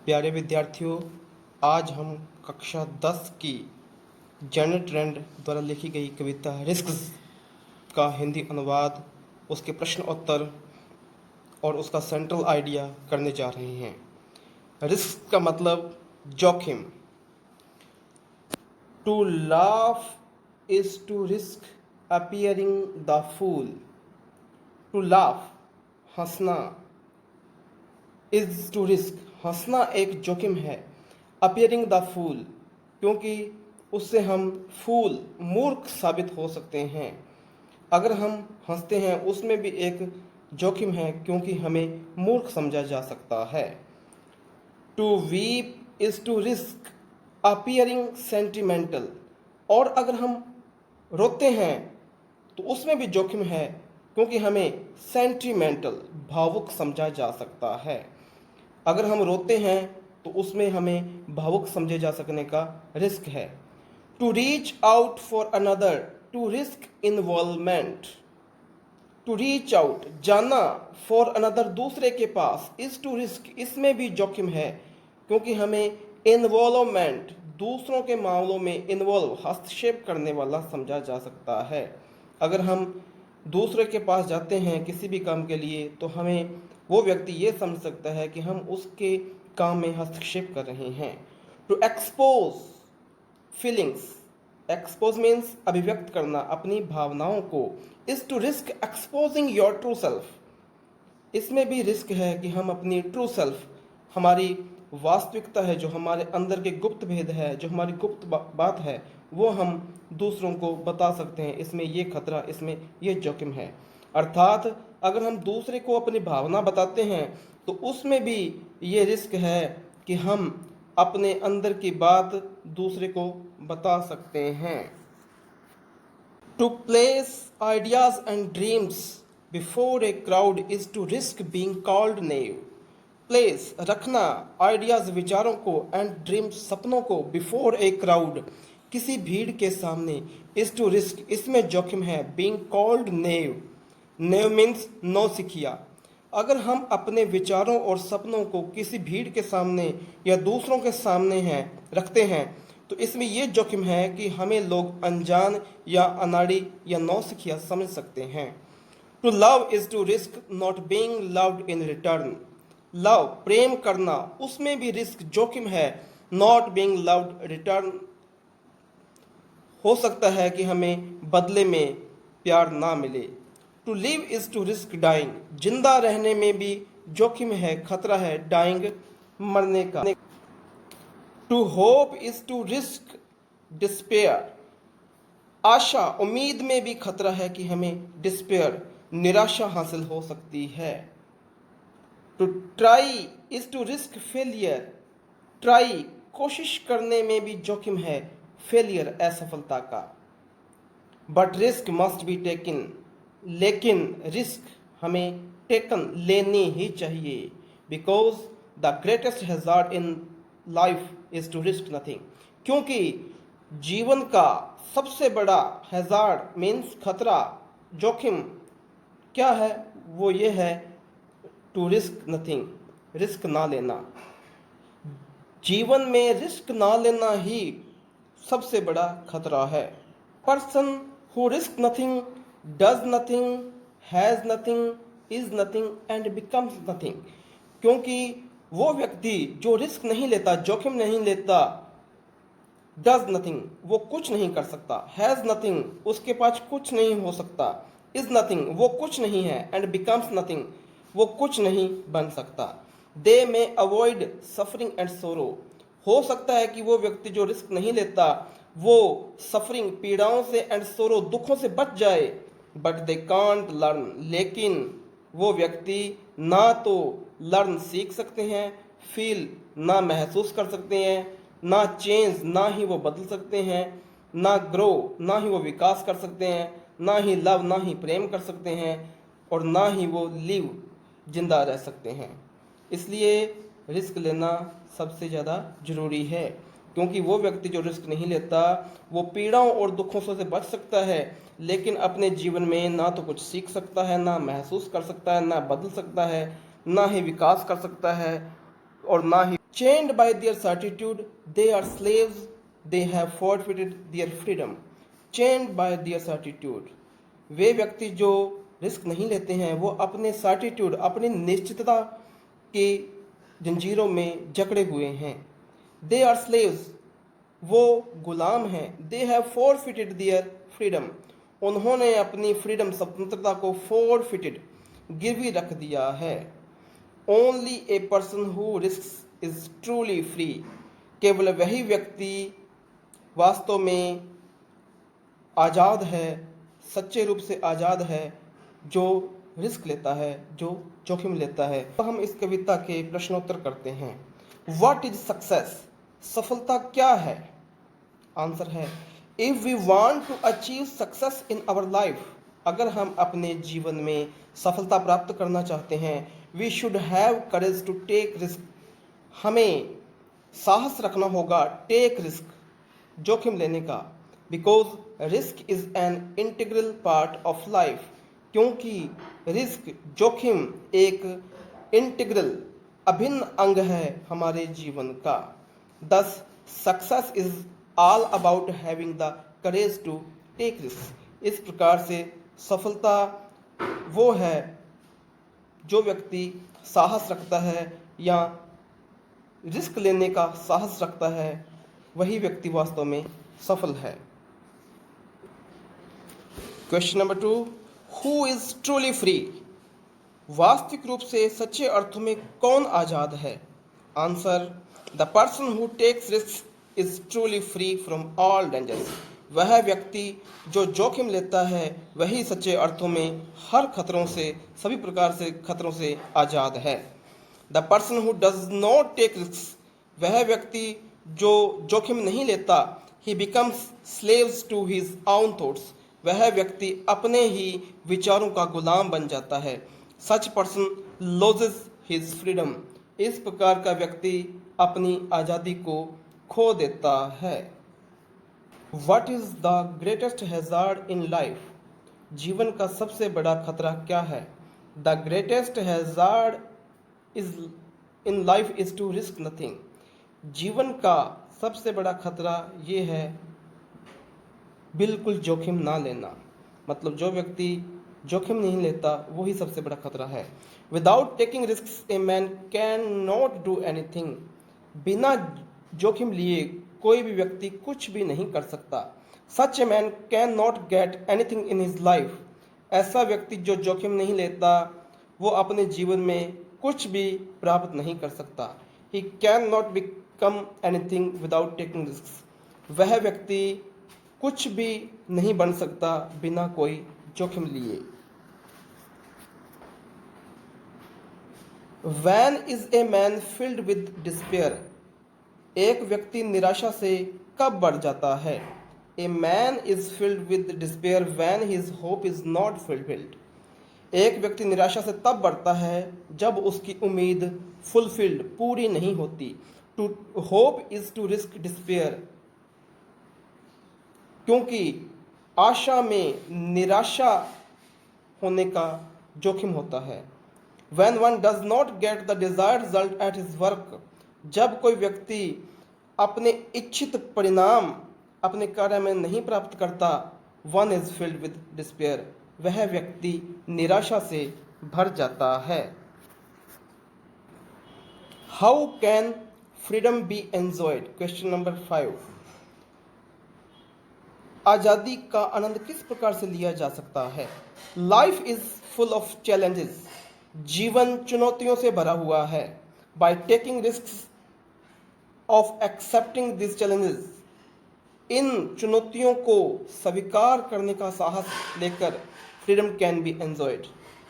प्यारे विद्यार्थियों, आज हम कक्षा 10 की जर्नल ट्रेंड द्वारा लिखी गई कविता रिस्क का हिंदी अनुवाद, उसके प्रश्न उत्तर और उसका सेंट्रल आइडिया करने जा रहे हैं। रिस्क का मतलब जोखिम। To laugh is to risk appearing the fool. To laugh हंसना, इज टू रिस्क हंसना एक जोखिम है। अपीयरिंग द फूल क्योंकि उससे हम फूल मूर्ख साबित हो सकते हैं। अगर हम हंसते हैं उसमें भी एक जोखिम है क्योंकि हमें मूर्ख समझा जा सकता है। To weep is to risk appearing sentimental. और अगर हम रोते हैं तो उसमें भी जोखिम है क्योंकि हमें सेंटिमेंटल भावुक समझा जा सकता है। अगर हम रोते हैं तो उसमें हमें भावुक समझे जा सकने का रिस्क है। To reach out for another, to risk involvement. To reach out जाना, फॉर अनदर दूसरे के पास, इज टू रिस्क इसमें भी जोखिम है क्योंकि हमें इन्वॉल्वमेंट दूसरों के मामलों में इन्वॉल्व हस्तक्षेप करने वाला समझा जा सकता है। अगर हम दूसरे के पास जाते हैं किसी भी काम के लिए तो हमें वो व्यक्ति ये समझ सकता है कि हम उसके काम में हस्तक्षेप कर रहे हैं। To expose feelings, expose means अभिव्यक्त करना अपनी भावनाओं को। Is to risk exposing your true self, इसमें भी रिस्क है कि हम अपनी ट्रू सेल्फ, हमारी वास्तविकता है, जो हमारे अंदर के गुप्त भेद है, जो हमारी गुप्त बात है, वो हम दूसरों को बता सकते हैं। इसमें ये खतरा, इसमें ये जोखिम है। अर्थात अगर हम दूसरे को अपनी भावना बताते हैं तो उसमें भी ये रिस्क है कि हम अपने अंदर की बात दूसरे को बता सकते हैं। To place ideas and dreams before a crowd is to risk being called naive. Place रखना, आइडियाज विचारों को, एंड ड्रीम्स सपनों को, बिफोर ए क्राउड किसी भीड़ के सामने, इज टू रिस्क इसमें जोखिम है। बीइंग कॉल्ड नेव, नेव मीन्स नौसिखिया। अगर हम अपने विचारों और सपनों को किसी भीड़ के सामने या दूसरों के सामने रखते हैं तो इसमें यह जोखिम है कि हमें लोग अनजान या अनाड़ी या नौसिखिया समझ सकते हैं। To love is to risk not being loved in return. Love प्रेम करना, उसमें भी रिस्क जोखिम है। नॉट बीइंग लव्ड रिटर्न, हो सकता है कि हमें बदले में प्यार ना मिले। To live is to risk dying, जिंदा रहने में भी जोखिम है, खतरा है। डाइंग मरने का। To hope is to risk despair, आशा उम्मीद में भी खतरा है कि हमें डिस्पेयर निराशा हासिल हो सकती है। To try is to risk failure, try कोशिश करने में भी जोखिम है, फेलियर असफलता का। But risk must be taken, लेकिन रिस्क हमें टेकन लेनी ही चाहिए। Because the greatest hazard in life is to risk nothing, क्योंकि जीवन का सबसे बड़ा हैजार्ड मीन्स खतरा, जोखिम क्या है, वो ये है टू रिस्क नथिंग, रिस्क ना लेना। जीवन में रिस्क ना लेना ही सबसे बड़ा खतरा है। Person who risk nothing, does nothing, has nothing, is nothing and becomes nothing, क्योंकि वो व्यक्ति जो रिस्क नहीं लेता, जोखिम नहीं लेता, डज नथिंग वो कुछ नहीं कर सकता, हैज नथिंग उसके पास कुछ नहीं हो सकता, इज नथिंग वो कुछ नहीं है, एंड बिकम्स नथिंग वो कुछ नहीं बन सकता। दे में अवॉइड सफरिंग एंड सोरो, हो सकता है कि वो व्यक्ति जो रिस्क नहीं लेता वो सफरिंग पीड़ाओं से, एंड सोरो दुखों से बच जाए। बट दे कांट लर्न, लेकिन वो व्यक्ति ना तो लर्न सीख सकते हैं, फील ना महसूस कर सकते हैं, ना चेंज ना ही वो बदल सकते हैं, ना ग्रो ना ही वो विकास कर सकते हैं, ना ही लव ना ही प्रेम कर सकते हैं, और ना ही वो लिव जिंदा रह सकते हैं। इसलिए रिस्क लेना सबसे ज़्यादा ज़रूरी है, क्योंकि वो व्यक्ति जो रिस्क नहीं लेता वो पीड़ाओं और दुखों से बच सकता है, लेकिन अपने जीवन में ना तो कुछ सीख सकता है, ना महसूस कर सकता है, ना बदल सकता है, ना ही विकास कर सकता है, और ना ही Chained by their certitude, they are slaves, they have forfeited their freedom. Chained by their certitude. वे व्यक्ति जो रिस्क नहीं लेते हैं वो अपने सर्टिट्यूड, अपनी निश्चितता की जंजीरों में जकड़े हुए हैं. दे आर स्लेव्स, वो गुलाम हैं. They have forfeited their freedom, उन्होंने अपनी फ्रीडम, स्वतंत्रता को फॉरफिटेड, गिरवी रख दिया है. Only a person who risk is truly free, केवल वही व्यक्ति वास्तव में आज़ाद है, सच्चे रूप से आज़ाद है, जो रिस्क लेता है, जो जोखिम लेता है. तो हम इस कविता के प्रश्नोत्तर करते हैं. व्हाट इज सक्सेस, सफलता क्या है? आंसर है, if we want to achieve success in our life, अगर हम अपने जीवन में सफलता प्राप्त करना चाहते हैं, we should have courage to take risk, हमें साहस रखना होगा टेक रिस्क, जोखिम लेने का. Because risk is an integral part of life, क्योंकि रिस्क, जोखिम एक इंटीग्रल, अभिन्न अंग है हमारे जीवन का. Thus success is all about having the courage to take risk. इस प्रकार से सफलता वो है जो व्यक्ति साहस रखता है या रिस्क लेने का साहस रखता है, वही व्यक्ति वास्तव में सफल है. Question number 2, who is truly free, वास्तविक रूप से सच्चे अर्थों में कौन आजाद है? Answer, the person who takes risk is truly free from all dangers. वह व्यक्ति जो जोखिम लेता है वही सच्चे अर्थों में हर खतरों से, सभी प्रकार से खतरों से आज़ाद है. The person who does not take risk, वह व्यक्ति जो जोखिम नहीं लेता, he becomes slaves to his own thoughts, वह व्यक्ति अपने ही विचारों का गुलाम बन जाता है. Such person losses his freedom, इस प्रकार का व्यक्ति अपनी आज़ादी को खो देता है. What is the greatest hazard in life? जीवन का सबसे बड़ा खतरा क्या है? The greatest hazard is in life is to risk nothing. जीवन का सबसे बड़ा खतरा ये है बिल्कुल जोखिम ना लेना. मतलब जो व्यक्ति जोखिम नहीं लेता वही सबसे बड़ा खतरा है. Without taking risks, a man cannot do anything. बिना जोखिम लिए कोई भी व्यक्ति कुछ भी नहीं कर सकता. Such a man cannot get anything in his life. ऐसा व्यक्ति जो जोखिम नहीं लेता वो अपने जीवन में कुछ भी प्राप्त नहीं कर सकता. He cannot become anything without taking risks. वह व्यक्ति कुछ भी नहीं बन सकता बिना कोई जोखिम लिए. When is a man filled with despair? एक व्यक्ति निराशा से कब बढ़ जाता है? A man is filled with despair when his hope is not fulfilled. एक व्यक्ति निराशा से तब बढ़ता है जब उसकी उम्मीद फुलफिल्ड, पूरी नहीं होती. To hope is to risk despair. क्योंकि आशा में निराशा होने का जोखिम होता है. When one does not get the desired result at his work, जब कोई व्यक्ति अपने इच्छित परिणाम अपने कार्य में नहीं प्राप्त करता, one is filled with despair, वह व्यक्ति निराशा से भर जाता है. How can freedom be enjoyed? Question number 5, आज़ादी का आनंद किस प्रकार से लिया जा सकता है? Life is full of challenges, जीवन चुनौतियों से भरा हुआ है. By taking risk of accepting this challenges, इन चुनौतियों को स्वीकार करने का साहस लेकर फ्रीडम कैन बी एंजॉयड,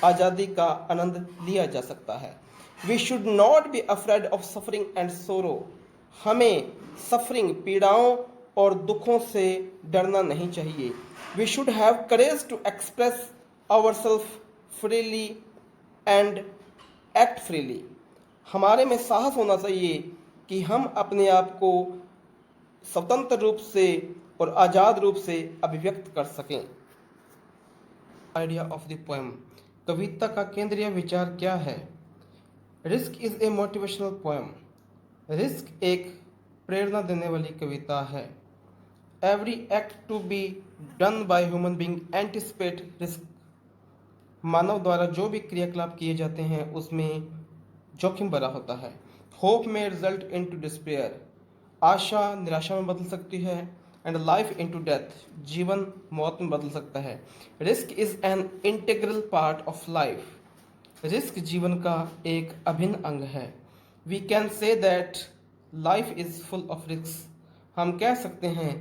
आज़ादी का आनंद लिया जा सकता है. We should not be afraid of suffering and sorrow, हमें सफरिंग, पीड़ाओं और दुखों से डरना नहीं चाहिए. We should have courage to express ourselves freely and act freely, हमारे में साहस होना चाहिए कि हम अपने आप को स्वतंत्र रूप से और आज़ाद रूप से अभिव्यक्त कर सकें. आइडिया ऑफ द पोएम, कविता का केंद्रीय विचार क्या है? Risk is a motivational poem. Risk एक प्रेरणा देने वाली कविता है। Every act to be done by human being anticipate risk. मानव द्वारा जो भी क्रियाकलाप किए जाते हैं उसमें जोखिम भरा होता है। होप में रिजल्ट इनटू डिस्पेयर। आशा निराशा में बदल सकती है। And life into death. जीवन मौत में बदल सकता है। Risk is an integral part of life. Risk जीवन का एक अभिन्न अंग है। We can say that life is full of risk. हम कह सकते हैं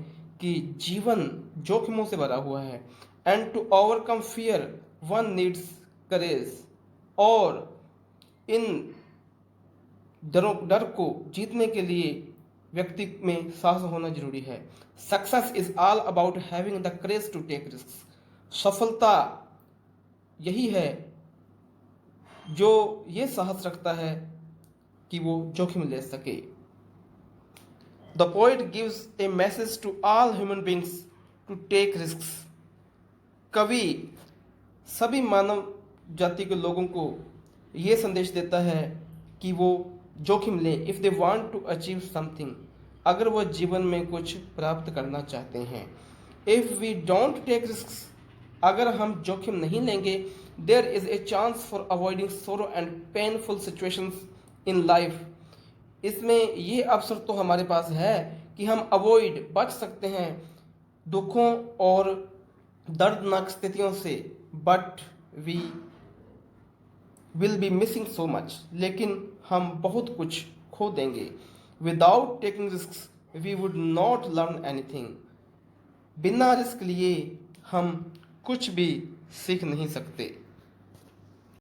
कि जीवन जोखिमों से भरा हुआ है। And to overcome fear one needs courage. और इन डर को जीतने के लिए व्यक्ति में साहस होना जरूरी है। Success is all about having the courage to take risk. सफलता यही है जो ये साहस रखता है कि वो जोखिम ले सके। The poet gives a message to all human beings to take risk. कवि सभी मानव जाति के लोगों को ये संदेश देता है कि वो जोखिम लें। If they want to achieve something, अगर वो जीवन में कुछ प्राप्त करना चाहते हैं। If we don't take risk, अगर हम जोखिम नहीं लेंगे, there is a chance for avoiding sorrow and painful situations in life. इसमें ये अवसर तो हमारे पास है कि हम अवॉइड बच सकते हैं दुखों और दर्दनाक स्थितियों से। But we will be missing so much, लेकिन हम बहुत कुछ खो देंगे। Without taking risk we would not learn anything. बिना रिस्क लिए हम कुछ भी सीख नहीं सकते।